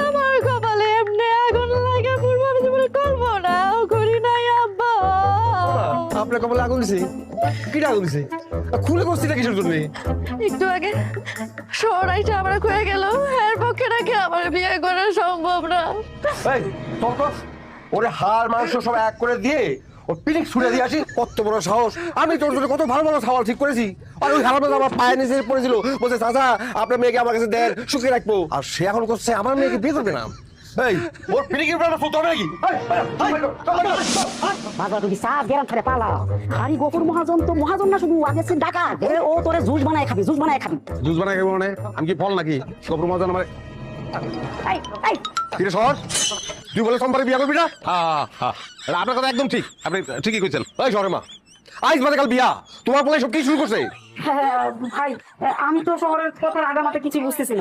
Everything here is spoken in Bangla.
আমার কপালে এমনি আগুন লাগে পূর্ব আমি জীবনে করবো না করি নাই আব্বা। আপনার কপালে আগুন দিছে? কিটা আগুন দিছে? খুলে বসছিটা কিসের জন্য? একটু আগে সরাইটা আমার হয়ে গেল, এর পক্ষে নাকি আমার বিয়ে করা সম্ভব না। এই তোর তো ওরে হাড় মাংস সব এক করে দিয়ে ও পিনিক ছুড়ে দিয়ে আসি। কত বড় সাহস! আমি তোর জন্য কত ভালো ভালো সাওয়াল ঠিক করেছি, আর ওই হারামে আমার পায়ে নিচে পড়েছিল, বলছে চাচা আপনার মেয়েকে আমার কাছে দেন, শুকিয়ে রাখবো। আর সে এখন করছে আমার মেয়েকে বিয়ে করবে না। এই ওর পিনিকের ব্যাপারটা ফুলতে হবে নাকি? বাবা তুমি সাপ গেরাম ছেড়ে পালা। আরে গফুর মহাজন তো মহাজন না, শুধু আগে সে ডাকাত। ও তোরে জুস বানায় খাবি, জুস বানায় খাবি। জুস বানাই খাবো মানে? আমি কি ফল নাকি? সবর মজা আমার এই এই কিরে শহর, তুই বলে সোমবারে বিয়া করবি না? আপনার কথা একদম ঠিক, আপনি ঠিকই কইছেন। ওই শহরে মা, আজ বাদে কাল বিয়া, তোমার বলে সব কি শুরু করছে? ভাই, আমি তো শহরের কথার আগামাতে কিছু বুঝতেছি না।